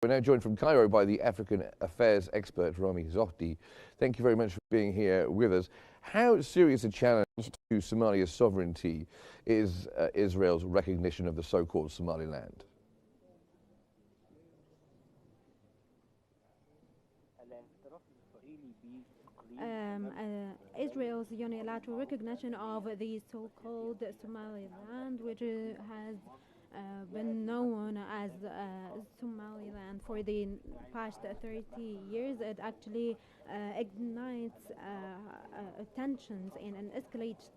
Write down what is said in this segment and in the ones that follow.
We're now joined from Cairo by the African affairs expert, Ramy Zohdy. Thank you very much for being here with us. How serious a challenge to Somalia's sovereignty is Israel's recognition of the so-called Somaliland? Israel's unilateral recognition of the so-called Somaliland, which has been known as Somaliland for the past 30 years. It actually ignites tensions and escalates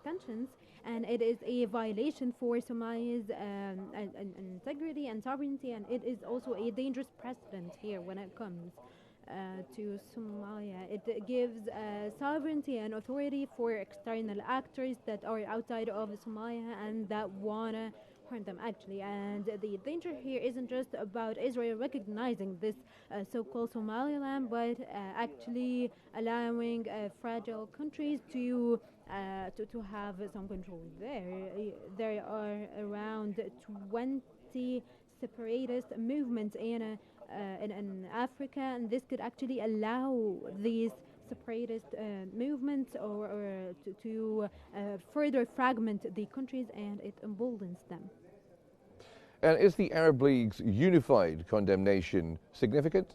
tensions, and it is a violation for Somalia's integrity and sovereignty, and it is also a dangerous precedent here when it comes to Somalia. It gives sovereignty and authority for external actors that are outside of Somalia and that want to harm them, actually. And the danger here isn't just about Israel recognizing this so-called Somaliland, but actually allowing fragile countries to have some control there. There are around 20 separatist movements in Africa, and this could actually allow these separatist movements or to further fragment the countries, and it emboldens them. And is the Arab League's unified condemnation significant?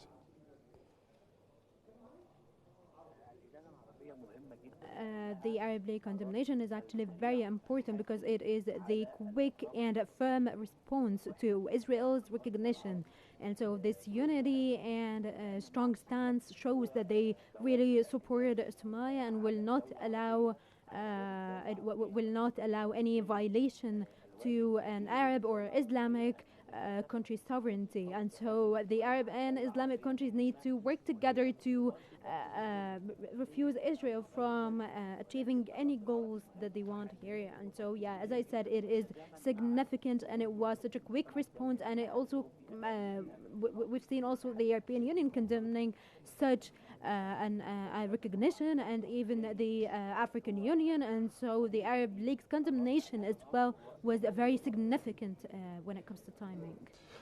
The Arab League condemnation is actually very important because it is the quick and firm response to Israel's recognition. And so this unity and strong stance shows that they really support Somalia and will not allow any violation to an Arab or Islamic country's sovereignty. And so the Arab and Islamic countries need to work together to refuse Israel from achieving any goals that they want here. And so, yeah, as I said, it is significant, and it was such a quick response, and it also we've seen also the European Union condemning such a recognition, and even the African Union. And so the Arab League's condemnation as well was very significant when it comes to timing.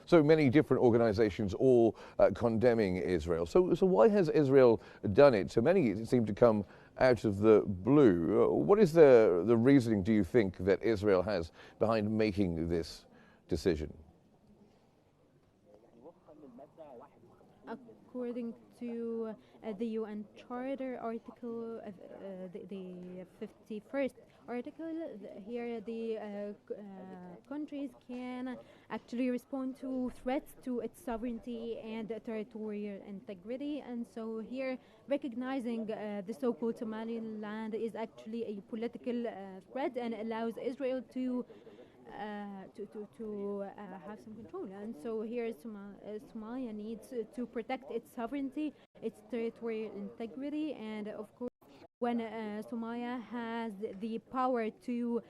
So many different organizations all condemning Israel. So why has Israel done it? So many seem to come out of the blue. What is the reasoning, do you think, that Israel has behind making this decision? According to the UN Charter article, the 51st article, here the countries can actually respond to threats to its sovereignty and territorial integrity. And so here recognizing the so-called Somaliland is actually a political threat and allows Israel to have some control. And so here Somalia needs to protect its sovereignty, its territorial integrity, and of course when Somalia has the power to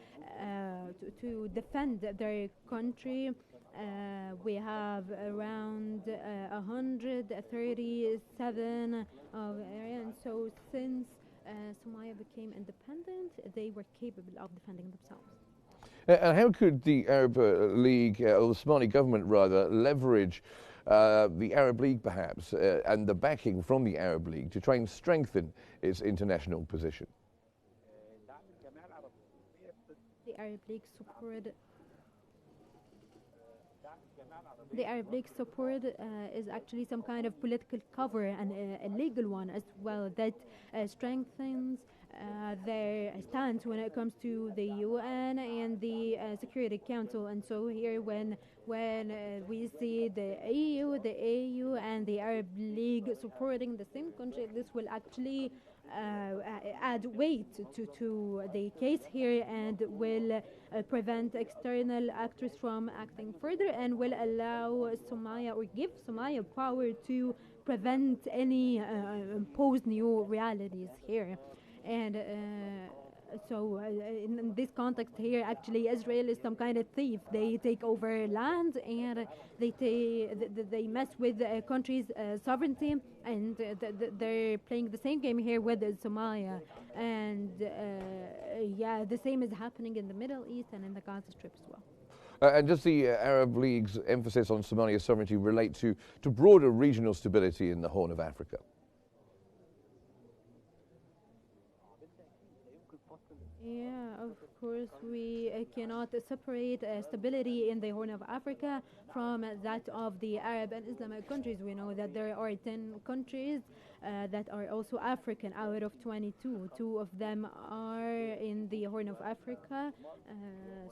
defend their country. We have around 137 of area, and so since Somalia became independent, they were capable of defending themselves. And how could the Arab League, or the Somali government rather, leverage the Arab League perhaps, and the backing from the Arab League to try and strengthen its international position? The Arab League support is actually some kind of political cover, and a legal one as well, that strengthens their stance when it comes to the UN and the Security Council. And so here when we see the EU, the AU, and the Arab League supporting the same country, this will actually add weight to the case here, and will prevent external actors from acting further, and will allow Somalia, or give Somalia, power to prevent any imposed new realities here. And so in this context here, actually Israel is some kind of thief. They take over land, and they mess with the country's sovereignty, and they're playing the same game here with Somalia. And yeah, the same is happening in the Middle East and in the Gaza Strip as well. And does the Arab League's emphasis on Somalia's sovereignty relate to broader regional stability in the Horn of Africa? Yeah, of course, we cannot separate stability in the Horn of Africa from that of the Arab and Islamic countries. We know that there are 10 countries that are also African out of 22. Two of them are in the Horn of Africa,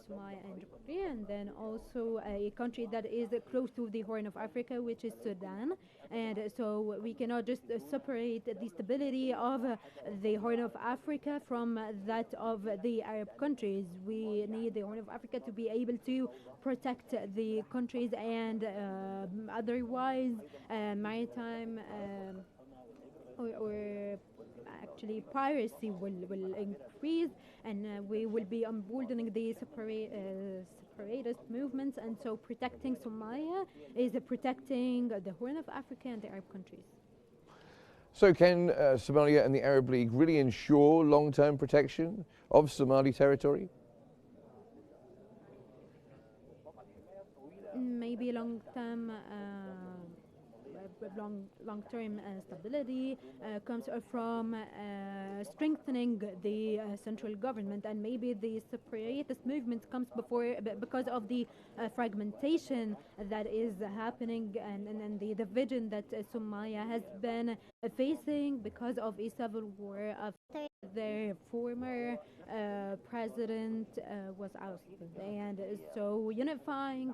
Somalia and Djibouti, and then also a country that is close to the Horn of Africa, which is Sudan. And so we cannot just separate the stability of the Horn of Africa from that of the Arab countries. We need the Horn of Africa to be able to protect the countries, and otherwise maritime or actually piracy will increase, and we will be emboldening the separatist movements, and so protecting Somalia is protecting the Horn of Africa and the Arab countries. So can Somalia and the Arab League really ensure long-term protection of Somali territory? Maybe long-term long-term stability comes from strengthening the central government, and maybe the separatist movement comes because of the fragmentation that is happening, and the division that Somalia has been facing because of a civil war of their former president was ousted, and so unifying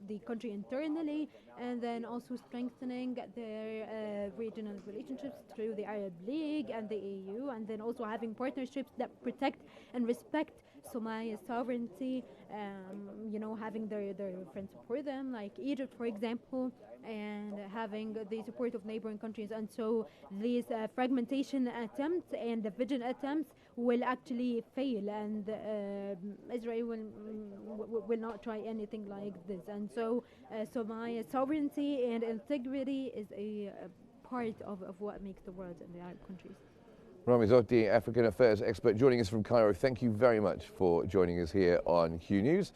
the country internally, and then also strengthening their regional relationships through the Arab League and the EU, and then also having partnerships that protect and respect Somalia's sovereignty, having their friends support them, like Egypt, for example, and having the support of neighboring countries. And so these fragmentation attempts and division attempts will actually fail, and Israel will not try anything like this. And so Somalia's sovereignty and integrity is a part of what makes the world and the Arab countries. Ramy Zohdy, African Affairs expert, joining us from Cairo. Thank you very much for joining us here on Q News.